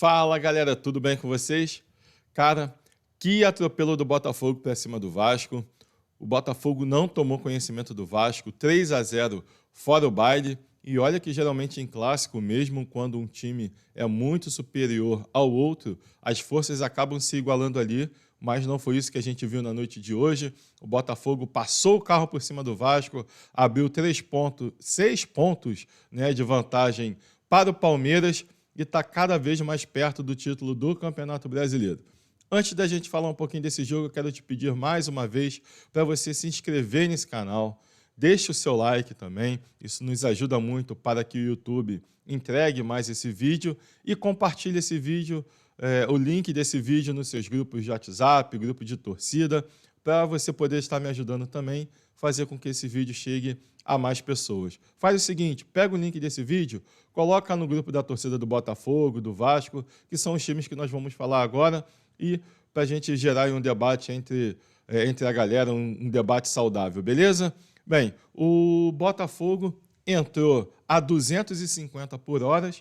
Fala, galera, tudo bem com vocês? Cara, que atropelo do Botafogo para cima do Vasco. O Botafogo não tomou conhecimento do Vasco, 3-0 fora o baile. E olha que geralmente em clássico, mesmo quando um time é muito superior ao outro, as forças acabam se igualando ali, mas não foi isso que a gente viu na noite de hoje. O Botafogo passou o carro por cima do Vasco, abriu 6 pontos, né, de vantagem para o Palmeiras e está cada vez mais perto do título do Campeonato Brasileiro. Antes da gente falar um pouquinho desse jogo, eu quero te pedir mais uma vez para você se inscrever nesse canal. Deixe o seu like também, isso nos ajuda muito para que o YouTube entregue mais esse vídeo e compartilhe esse vídeo, o link desse vídeo nos seus grupos de WhatsApp, grupo de torcida, para você poder estar me ajudando também, fazer com que esse vídeo chegue a mais pessoas. Faz o seguinte, pega o link desse vídeo, coloca no grupo da torcida do Botafogo, do Vasco, que são os times que nós vamos falar agora, e para a gente gerar um debate entre a galera, um debate saudável, beleza? Bem, o Botafogo entrou a 250 por hora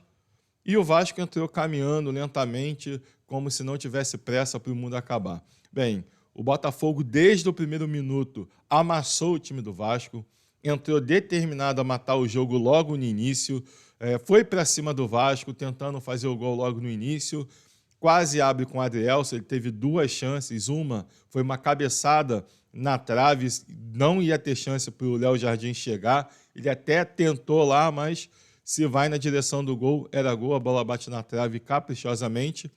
e o Vasco entrou caminhando lentamente, como se não tivesse pressa para o mundo acabar. Bem, o Botafogo, desde o primeiro minuto, amassou o time do Vasco, entrou determinado a matar o jogo logo no início, foi para cima do Vasco, tentando fazer o gol logo no início, quase abre com o Adrielson, ele teve duas chances, uma foi uma cabeçada na trave, não ia ter chance para o Léo Jardim chegar, ele até tentou lá, mas se vai na direção do gol, era gol, a bola bate na trave caprichosamente,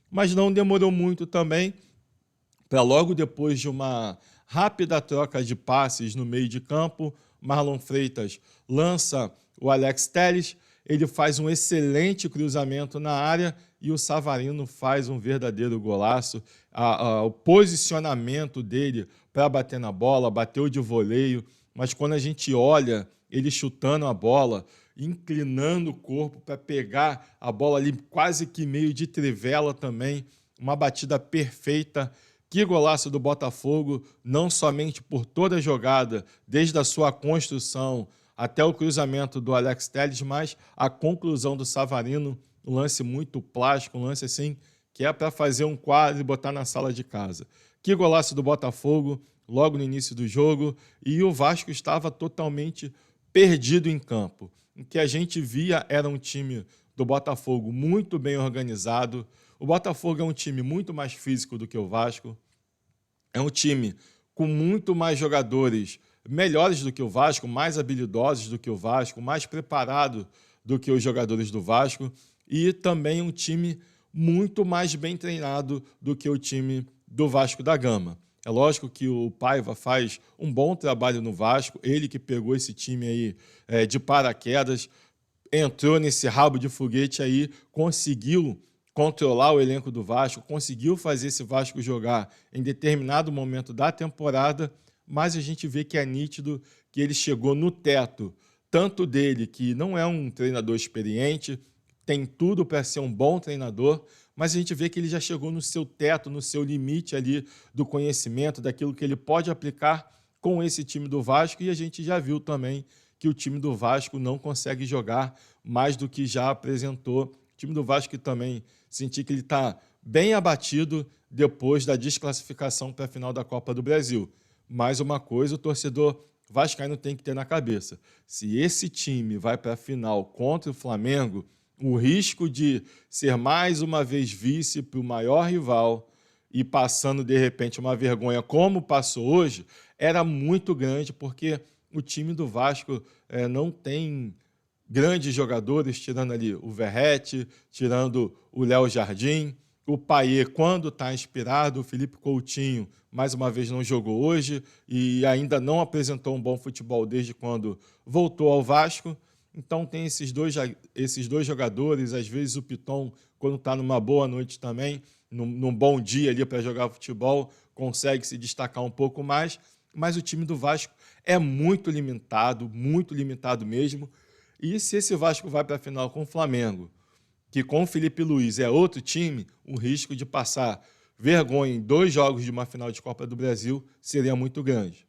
mas não demorou muito também, para logo depois de uma rápida troca de passes no meio de campo, Marlon Freitas lança o Alex Telles, ele faz um excelente cruzamento na área e o Savarino faz um verdadeiro golaço. O posicionamento dele para bater na bola, bateu de voleio, mas quando a gente olha ele chutando a bola, inclinando o corpo para pegar a bola ali quase que meio de trivela também, uma batida perfeita. Que golaço do Botafogo, não somente por toda a jogada, desde a sua construção até o cruzamento do Alex Telles, mas a conclusão do Savarino, um lance muito plástico, um lance assim que é para fazer um quadro e botar na sala de casa. Que golaço do Botafogo, logo no início do jogo, e o Vasco estava totalmente perdido em campo. O que a gente via era um time do Botafogo muito bem organizado. O Botafogo é um time muito mais físico do que o Vasco, é um time com muito mais jogadores melhores do que o Vasco, mais habilidosos do que o Vasco, mais preparado do que os jogadores do Vasco e também um time muito mais bem treinado do que o time do Vasco da Gama. É lógico que o Paiva faz um bom trabalho no Vasco, ele que pegou esse time aí de paraquedas, entrou nesse rabo de foguete aí, conseguiu controlar o elenco do Vasco, conseguiu fazer esse Vasco jogar em determinado momento da temporada, mas a gente vê que é nítido que ele chegou no teto, tanto dele, que não é um treinador experiente, tem tudo para ser um bom treinador, mas a gente vê que ele já chegou no seu teto, no seu limite ali do conhecimento, daquilo que ele pode aplicar com esse time do Vasco, e a gente já viu também que o time do Vasco não consegue jogar mais do que já apresentou. O time do Vasco também senti que ele está bem abatido depois da desclassificação para a final da Copa do Brasil. Mais uma coisa, o torcedor vascaíno tem que ter na cabeça. Se esse time vai para a final contra o Flamengo, o risco de ser mais uma vez vice para o maior rival e passando, de repente, uma vergonha como passou hoje, era muito grande, porque o time do Vasco não tem grandes jogadores, tirando ali o Verratti, tirando o Léo Jardim, o Payet, quando está inspirado, o Felipe Coutinho, mais uma vez, não jogou hoje e ainda não apresentou um bom futebol desde quando voltou ao Vasco. Então tem esses dois jogadores, às vezes o Piton, quando está numa boa noite também, num bom dia ali para jogar futebol, consegue se destacar um pouco mais, mas o time do Vasco é muito limitado mesmo. E se esse Vasco vai para a final com o Flamengo, que com o Felipe Luiz é outro time, o risco de passar vergonha em 2 jogos de uma final de Copa do Brasil seria muito grande.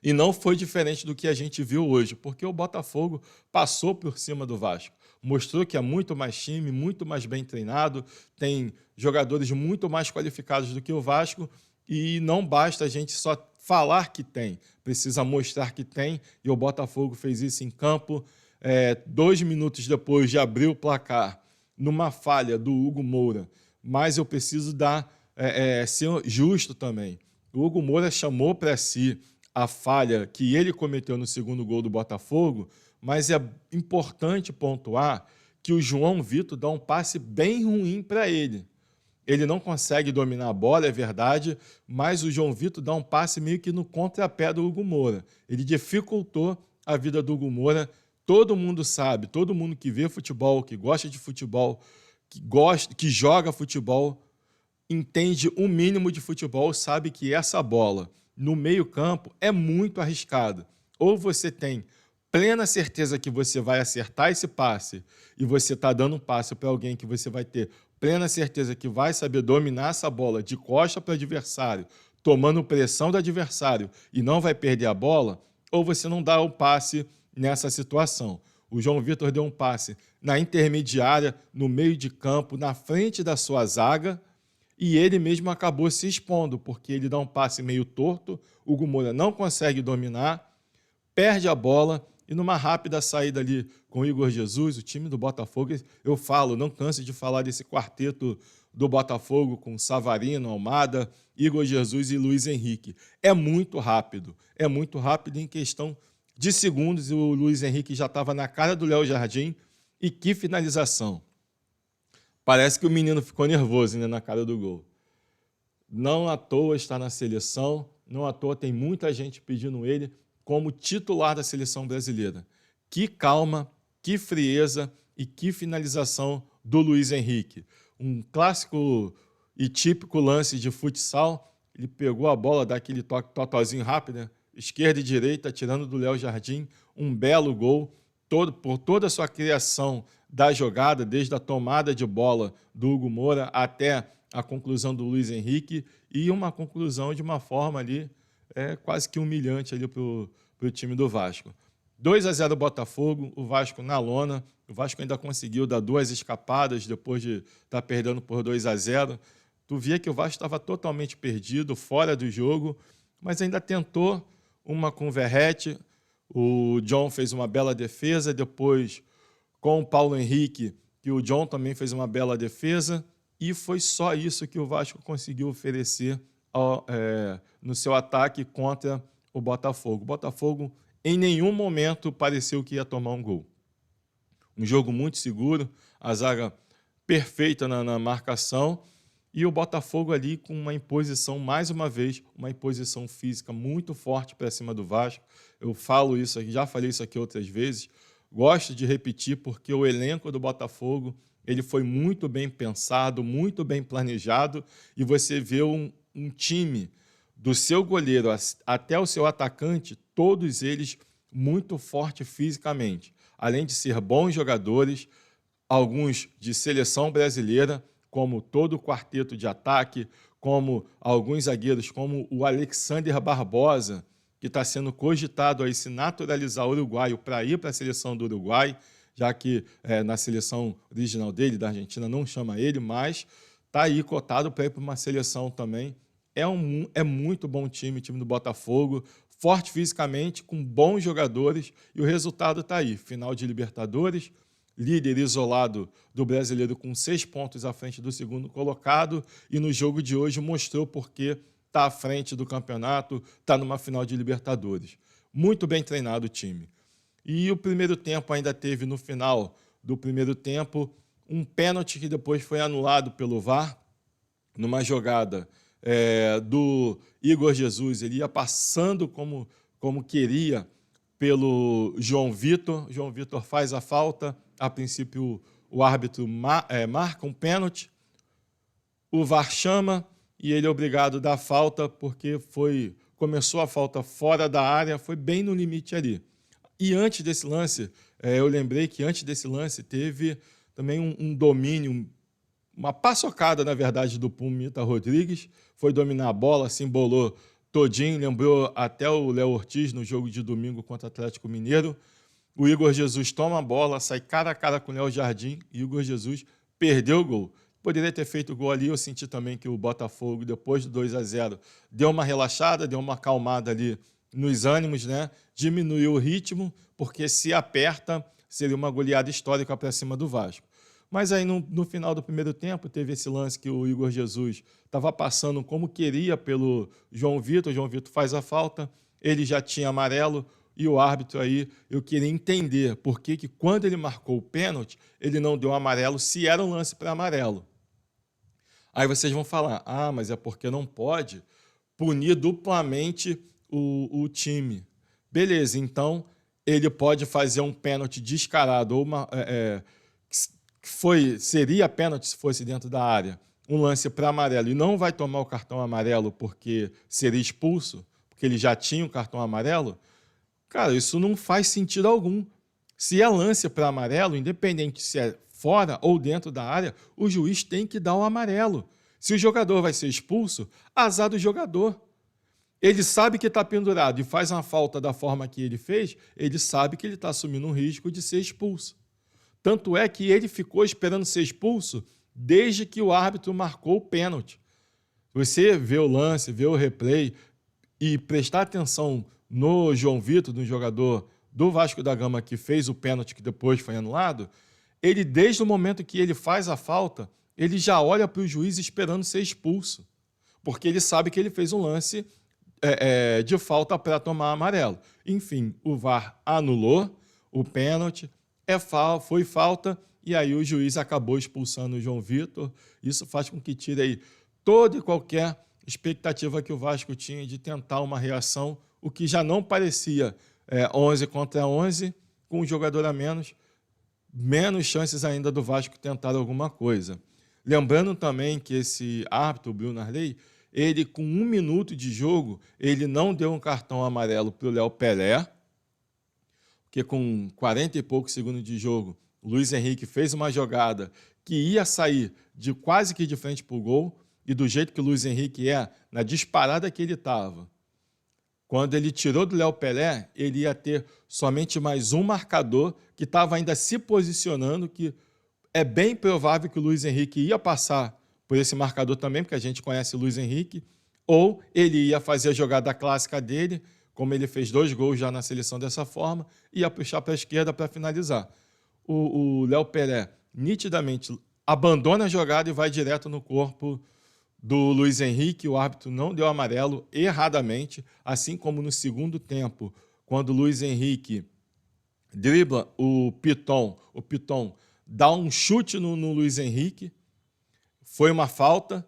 E não foi diferente do que a gente viu hoje, porque o Botafogo passou por cima do Vasco. mostrou que é muito mais time, muito mais bem treinado, tem jogadores muito mais qualificados do que o Vasco e não basta a gente só falar que tem, precisa mostrar que tem, e o Botafogo fez isso em campo. 2 minutos depois de abrir o placar, numa falha do Hugo Moura, mas eu preciso ser justo também. O Hugo Moura chamou para si a falha que ele cometeu no segundo gol do Botafogo, mas é importante pontuar que o João Vitor dá um passe bem ruim para ele. Ele não consegue dominar a bola, é verdade, mas o João Vitor dá um passe meio que no contrapé do Hugo Moura. Ele dificultou a vida do Hugo Moura. Todo mundo sabe, todo mundo que vê futebol, que gosta de futebol, que joga futebol, entende o mínimo de futebol, sabe que essa bola no meio-campo é muito arriscada. Ou você tem plena certeza que você vai acertar esse passe e você está dando um passe para alguém que você vai ter plena certeza que vai saber dominar essa bola de costa para o adversário, tomando pressão do adversário e não vai perder a bola, ou você não dá o passe nessa situação. O João Vitor deu um passe na intermediária, no meio de campo, na frente da sua zaga, e ele mesmo acabou se expondo, porque ele dá um passe meio torto, o Hugo Moura não consegue dominar, perde a bola, e numa rápida saída ali com o Igor Jesus, o time do Botafogo, eu falo, não canso de falar desse quarteto do Botafogo com Savarino, Almada, Igor Jesus e Luiz Henrique. É muito rápido em questão de segundos, e o Luiz Henrique já estava na cara do Léo Jardim, e que finalização. Parece que o menino ficou nervoso, né, na cara do gol. Não à toa está na seleção, não à toa tem muita gente pedindo ele como titular da seleção brasileira. Que calma, que frieza e que finalização do Luiz Henrique. Um clássico e típico lance de futsal, ele pegou a bola, dá aquele totozinho rápido, né? Esquerda e direita, tirando do Léo Jardim, um belo gol, por toda a sua criação da jogada, desde a tomada de bola do Hugo Moura até a conclusão do Luiz Henrique, e uma conclusão de uma forma ali quase que humilhante ali para o time do Vasco. 2-0 Botafogo, o Vasco na lona, o Vasco ainda conseguiu dar 2 escapadas depois de estar perdendo por 2-0. Tu via que o Vasco estava totalmente perdido, fora do jogo, mas ainda tentou uma com o Verratti. O John fez uma bela defesa, depois com o Paulo Henrique, que o John também fez uma bela defesa, e foi só isso que o Vasco conseguiu oferecer no seu ataque contra o Botafogo. O Botafogo, em nenhum momento, pareceu que ia tomar um gol. Um jogo muito seguro, a zaga perfeita na marcação, e o Botafogo ali com uma imposição, mais uma vez, uma imposição física muito forte para cima do Vasco. Eu falo isso aqui, já falei isso aqui outras vezes, gosto de repetir porque o elenco do Botafogo ele foi muito bem pensado, muito bem planejado, e você vê um time do seu goleiro até o seu atacante, todos eles muito fortes fisicamente, além de ser bons jogadores, alguns de seleção brasileira, como todo o quarteto de ataque, como alguns zagueiros, como o Alexander Barbosa, que está sendo cogitado a se naturalizar uruguaio para ir para a seleção do Uruguai, já que na seleção original dele, da Argentina, não chama ele, mas está aí cotado para ir para uma seleção também. É muito bom time do Botafogo, forte fisicamente, com bons jogadores, e o resultado está aí. Final de Libertadores, líder isolado do brasileiro com 6 pontos à frente do segundo colocado, e no jogo de hoje mostrou porque está à frente do campeonato, está numa final de Libertadores. Muito bem treinado o time. E o primeiro tempo ainda teve, no final do primeiro tempo, um pênalti que depois foi anulado pelo VAR, numa jogada do Igor Jesus. Ele ia passando como queria pelo João Vitor. João Vitor faz a falta. A princípio, o árbitro marca um pênalti. O VAR chama e ele é obrigado a dar falta porque começou a falta fora da área, foi bem no limite ali. E antes desse lance, eu lembrei que antes desse lance teve também um domínio, uma paçocada, na verdade, do Pumita Rodrigues. Foi dominar a bola, se embolou todinho, lembrou até o Léo Ortiz no jogo de domingo contra o Atlético Mineiro. O Igor Jesus toma a bola, sai cara a cara com o Léo Jardim e o Igor Jesus perdeu o gol. Poderia ter feito o gol ali, eu senti também que o Botafogo, depois do 2-0, deu uma relaxada, deu uma acalmada ali nos ânimos, né? Diminuiu o ritmo, porque se aperta, seria uma goleada histórica para cima do Vasco. Mas aí no final do primeiro tempo, teve esse lance que o Igor Jesus estava passando como queria pelo João Vitor. O João Vitor faz a falta, ele já tinha amarelo, e o árbitro aí, eu queria entender por que quando ele marcou o pênalti, ele não deu amarelo se era um lance para amarelo. Aí vocês vão falar, mas é porque não pode punir duplamente o time. Beleza, então ele pode fazer um pênalti descarado, ou seria pênalti se fosse dentro da área, um lance para amarelo, e não vai tomar o cartão amarelo porque seria expulso, porque ele já tinha o cartão amarelo. Cara, isso não faz sentido algum. Se é lance para amarelo, independente se é fora ou dentro da área, o juiz tem que dar o amarelo. Se o jogador vai ser expulso, azar do jogador. Ele sabe que está pendurado e faz uma falta da forma que ele fez, ele sabe que ele está assumindo um risco de ser expulso. Tanto é que ele ficou esperando ser expulso desde que o árbitro marcou o pênalti. Você vê o lance, vê o replay e prestar atenção no João Vitor, no jogador do Vasco da Gama que fez o pênalti que depois foi anulado, ele, desde o momento que ele faz a falta, ele já olha para o juiz esperando ser expulso, porque ele sabe que ele fez um lance de falta para tomar amarelo. Enfim, o VAR anulou o pênalti, foi falta, e aí o juiz acabou expulsando o João Vitor. Isso faz com que tire aí toda e qualquer expectativa que o Vasco tinha de tentar uma reação, o que já não parecia 11 contra 11, com um jogador a menos chances ainda do Vasco tentar alguma coisa. Lembrando também que esse árbitro, o Bruno Arley, ele com 1 minuto de jogo, ele não deu um cartão amarelo para o Léo Pelé, porque com 40 e poucos segundos de jogo, o Luiz Henrique fez uma jogada que ia sair quase que de frente para o gol, e do jeito que o Luiz Henrique na disparada que ele estava, quando ele tirou do Léo Pelé, ele ia ter somente mais um marcador que estava ainda se posicionando, que é bem provável que o Luiz Henrique ia passar por esse marcador também, porque a gente conhece o Luiz Henrique, ou ele ia fazer a jogada clássica dele, como ele fez 2 gols já na seleção dessa forma, e ia puxar para a esquerda para finalizar. O Léo Pelé nitidamente abandona a jogada e vai direto no corpo do Luiz Henrique. O árbitro não deu amarelo erradamente, assim como no segundo tempo, quando o Luiz Henrique dribla o Piton dá um chute no Luiz Henrique, foi uma falta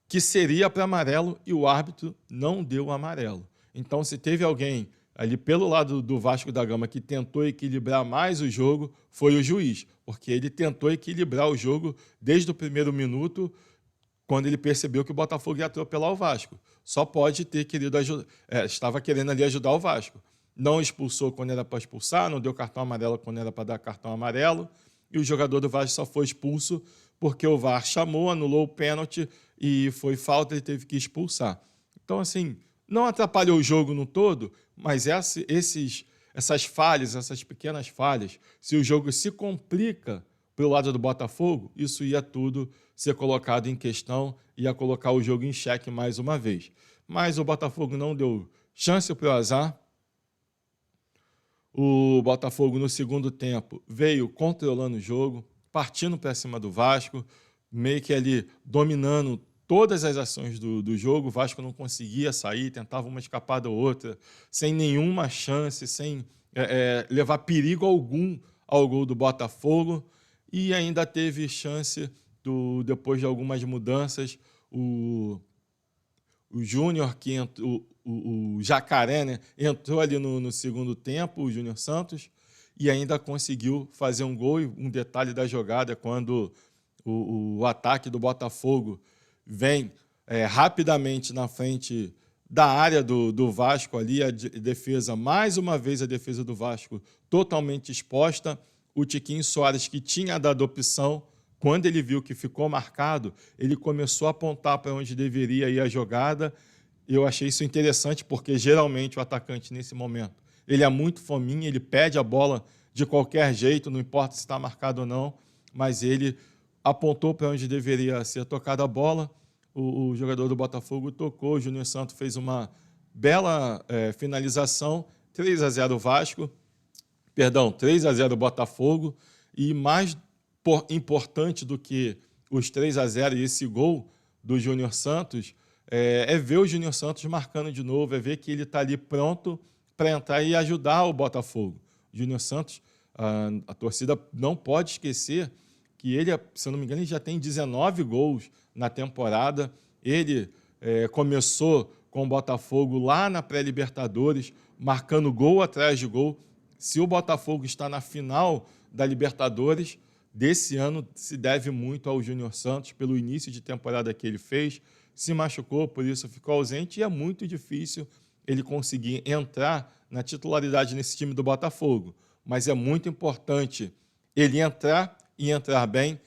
que seria para amarelo e o árbitro não deu amarelo. Então, se teve alguém ali pelo lado do Vasco da Gama que tentou equilibrar mais o jogo, foi o juiz, porque ele tentou equilibrar o jogo desde o primeiro minuto, quando ele percebeu que o Botafogo ia atropelar o Vasco. Só pode ter querido ajudar, estava querendo ali ajudar o Vasco. Não expulsou quando era para expulsar, não deu cartão amarelo quando era para dar cartão amarelo, e o jogador do Vasco só foi expulso porque o VAR chamou, anulou o pênalti e foi falta, ele teve que expulsar. Então, assim, não atrapalhou o jogo no todo, mas essas falhas, essas pequenas falhas, se o jogo se complica pelo lado do Botafogo, isso ia tudo ser colocado em questão, ia colocar o jogo em xeque mais uma vez. Mas o Botafogo não deu chance para o azar. O Botafogo, no segundo tempo, veio controlando o jogo, partindo para cima do Vasco, meio que ali dominando todas as ações do jogo. O Vasco não conseguia sair, tentava uma escapada ou outra, sem nenhuma chance, sem levar perigo algum ao gol do Botafogo. E ainda teve chance, depois de algumas mudanças, o Júnior, que entrou, o Jacaré, né, entrou ali no segundo tempo, o Júnior Santos, e ainda conseguiu fazer um gol. E um detalhe da jogada é quando o ataque do Botafogo vem rapidamente na frente da área do Vasco ali, a defesa, mais uma vez a defesa do Vasco totalmente exposta. O Tiquinho Soares, que tinha dado opção, quando ele viu que ficou marcado, ele começou a apontar para onde deveria ir a jogada. Eu achei isso interessante, porque geralmente o atacante, nesse momento, ele é muito fominha, ele pede a bola de qualquer jeito, não importa se está marcado ou não, mas ele apontou para onde deveria ser tocada a bola, o jogador do Botafogo tocou, o Júnior Santos fez uma bela finalização, 3-0 Vasco, perdão, 3-0 Botafogo, e mais importante do que os 3-0 e esse gol do Júnior Santos, é ver o Júnior Santos marcando de novo, é ver que ele está ali pronto para entrar e ajudar o Botafogo. O Júnior Santos, a torcida não pode esquecer que ele, se eu não me engano, ele já tem 19 gols na temporada. Ele começou com o Botafogo lá na pré-Libertadores, marcando gol atrás de gol. Se o Botafogo está na final da Libertadores desse ano, se deve muito ao Júnior Santos, pelo início de temporada que ele fez. Se machucou, por isso ficou ausente, e é muito difícil ele conseguir entrar na titularidade nesse time do Botafogo. Mas é muito importante ele entrar e entrar bem,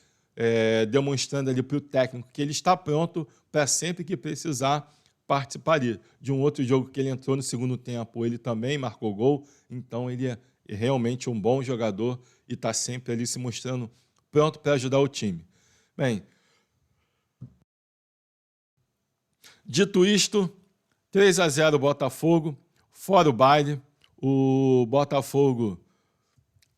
demonstrando ali para o técnico que ele está pronto para sempre que precisar participar de um outro jogo que ele entrou no segundo tempo. Ele também marcou gol, então ele é realmente um bom jogador e está sempre ali se mostrando pronto para ajudar o time. Bem, dito isto, 3-0 Botafogo, fora o baile. O Botafogo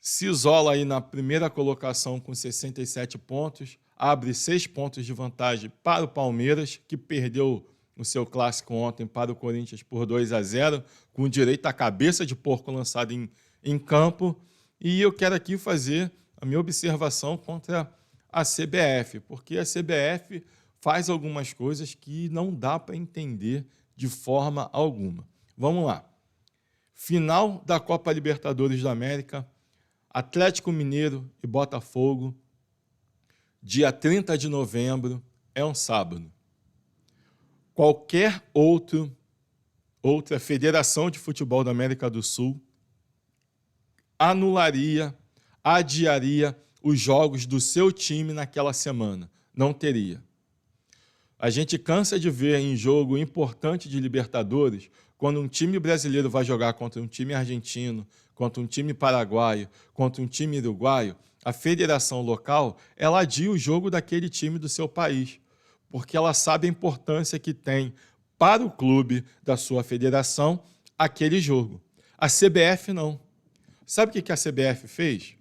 se isola aí na primeira colocação com 67 pontos, abre 6 pontos de vantagem para o Palmeiras, que perdeu o seu clássico ontem para o Corinthians por 2-0, com direito à cabeça de porco lançada em campo. E eu quero aqui fazer a minha observação contra a CBF, porque a CBF faz algumas coisas que não dá para entender de forma alguma. Vamos lá. Final da Copa Libertadores da América, Atlético Mineiro e Botafogo, dia 30 de novembro, é um sábado. Qualquer outra federação de futebol da América do Sul anularia, adiaria os jogos do seu time naquela semana. Não teria. A gente cansa de ver em jogo importante de Libertadores, quando um time brasileiro vai jogar contra um time argentino, contra um time paraguaio, contra um time uruguaio, a federação local, ela adia o jogo daquele time do seu país, porque ela sabe a importância que tem para o clube da sua federação aquele jogo. A CBF não. Sabe o que a CBF fez?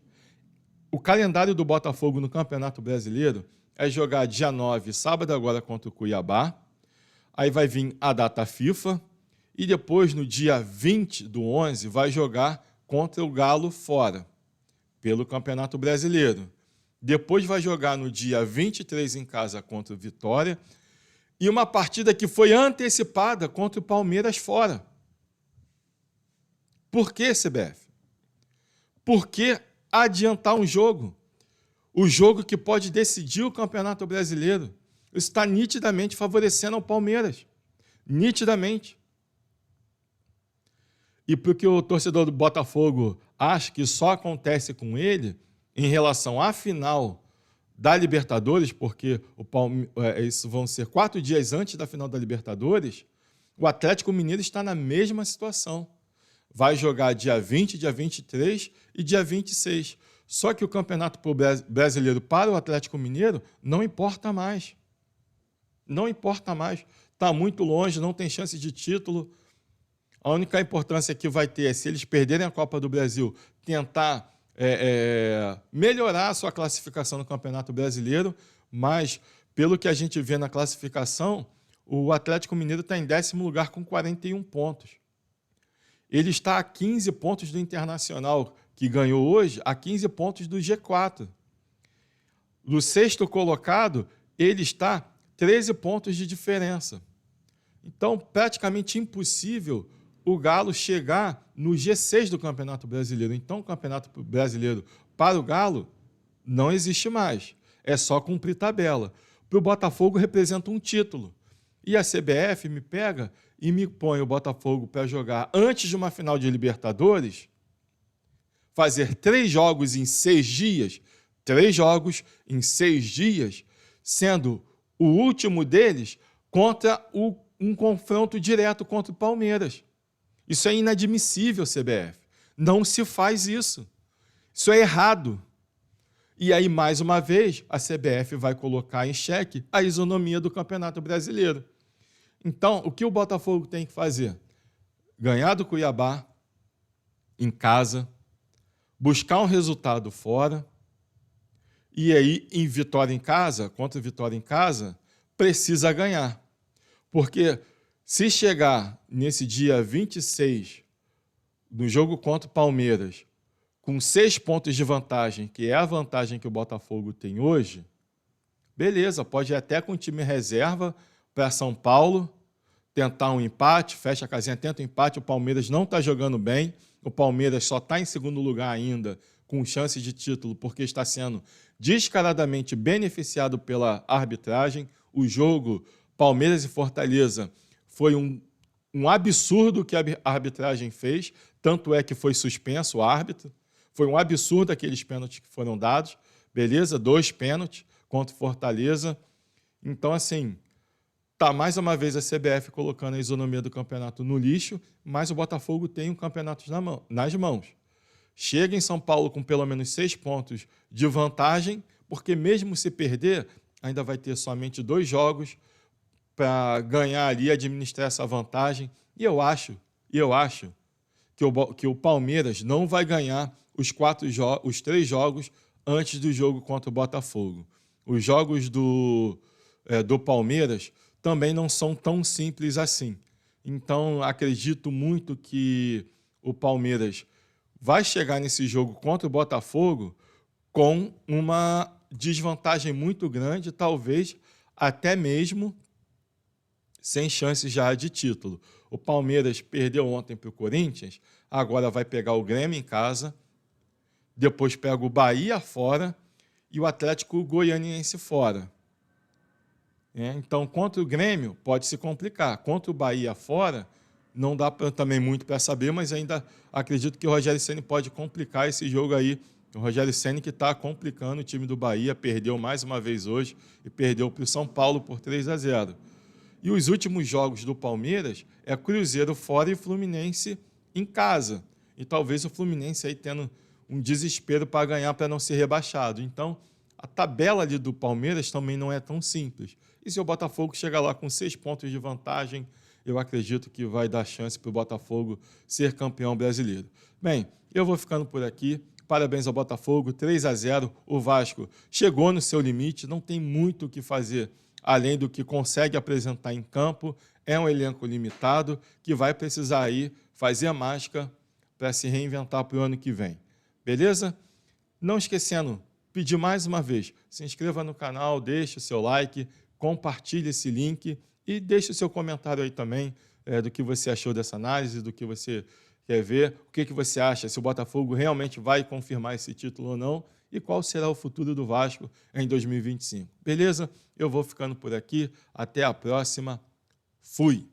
O calendário do Botafogo no Campeonato Brasileiro é jogar dia 9, sábado agora, contra o Cuiabá, aí vai vir a data FIFA, e depois, no dia 20 do 11, vai jogar contra o Galo fora, pelo Campeonato Brasileiro. Depois vai jogar no dia 23 em casa contra o Vitória, e uma partida que foi antecipada contra o Palmeiras fora. Por que, CBF? Por que adiantar um jogo? O jogo que pode decidir o Campeonato Brasileiro. Isso está nitidamente favorecendo ao Palmeiras. Nitidamente. E porque o torcedor do Botafogo acha que só acontece com ele em relação à final da Libertadores, porque isso vão ser 4 dias antes da final da Libertadores, o Atlético Mineiro está na mesma situação. Vai jogar dia 20, dia 23 e dia 26. Só que o Campeonato Brasileiro para o Atlético Mineiro não importa mais. Não importa mais. Está muito longe, não tem chance de título. A única importância que vai ter é, se eles perderem a Copa do Brasil, tentar melhorar a sua classificação no Campeonato Brasileiro, mas, pelo que a gente vê na classificação, o Atlético Mineiro está em 10º lugar com 41 pontos. Ele está a 15 pontos do Internacional, que ganhou hoje, a 15 pontos do G4. Do 6º colocado, ele está 13 pontos de diferença. Então, praticamente impossível o Galo chegar no G6 do Campeonato Brasileiro. Então, o Campeonato Brasileiro para o Galo não existe mais. É só cumprir tabela. Para o Botafogo representa um título. E a CBF me pega e me põe o Botafogo para jogar antes de uma final de Libertadores, fazer 3 jogos em 6 dias, 3 jogos em 6 dias, sendo o último deles contra um confronto direto contra o Palmeiras. Isso é inadmissível, CBF. Não se faz isso. Isso é errado. E aí, mais uma vez, a CBF vai colocar em xeque a isonomia do Campeonato Brasileiro. Então, o que o Botafogo tem que fazer? Ganhar do Cuiabá em casa, buscar um resultado fora, e aí, em Vitória em casa, contra Vitória em casa, precisa ganhar. Porque se chegar nesse dia 26, no jogo contra o Palmeiras, com 6 pontos de vantagem, que é a vantagem que o Botafogo tem hoje, beleza, pode ir até com o time reserva para São Paulo, tentar um empate, fecha a casinha, tenta um empate, o Palmeiras não está jogando bem, o Palmeiras só está em segundo lugar ainda, com chance de título, porque está sendo descaradamente beneficiado pela arbitragem. O jogo Palmeiras e Fortaleza foi um absurdo que a arbitragem fez, tanto é que foi suspenso o árbitro. Foi um absurdo aqueles pênaltis que foram dados, beleza? 2 pênaltis contra o Fortaleza. Então, assim, tá mais uma vez a CBF colocando a isonomia do campeonato no lixo, mas o Botafogo tem um campeonato nas mãos. Chega em São Paulo com pelo menos 6 pontos de vantagem, porque mesmo se perder, ainda vai ter somente 2 jogos para ganhar ali e administrar essa vantagem. E eu acho que o Palmeiras não vai ganhar os 3 jogos antes do jogo contra o Botafogo. Os jogos do Palmeiras também não são tão simples assim. Então, acredito muito que o Palmeiras vai chegar nesse jogo contra o Botafogo com uma desvantagem muito grande, talvez até mesmo sem chances já de título. O Palmeiras perdeu ontem para o Corinthians, agora vai pegar o Grêmio em casa, depois pega o Bahia fora e o Atlético Goianiense fora. Então, contra o Grêmio pode se complicar. Contra o Bahia fora, não dá também muito para saber, mas ainda acredito que o Rogério Ceni pode complicar esse jogo aí. O Rogério Ceni que está complicando o time do Bahia, perdeu mais uma vez hoje e perdeu para o São Paulo por 3-0. E os últimos jogos do Palmeiras é Cruzeiro fora e Fluminense em casa. E talvez o Fluminense aí tendo um desespero para ganhar, para não ser rebaixado. Então, a tabela ali do Palmeiras também não é tão simples. E se o Botafogo chegar lá com 6 pontos de vantagem, eu acredito que vai dar chance para o Botafogo ser campeão brasileiro. Bem, eu vou ficando por aqui. Parabéns ao Botafogo, 3-0. O Vasco chegou no seu limite, não tem muito o que fazer além do que consegue apresentar em campo. É um elenco limitado que vai precisar aí fazer a mágica para se reinventar para o ano que vem. Beleza? Não esquecendo, pedir mais uma vez, se inscreva no canal, deixe o seu like, compartilhe esse link e deixe o seu comentário aí também do que você achou dessa análise, do que você quer ver, o que você acha, se o Botafogo realmente vai confirmar esse título ou não e qual será o futuro do Vasco em 2025. Beleza? Eu vou ficando por aqui. Até a próxima. Fui!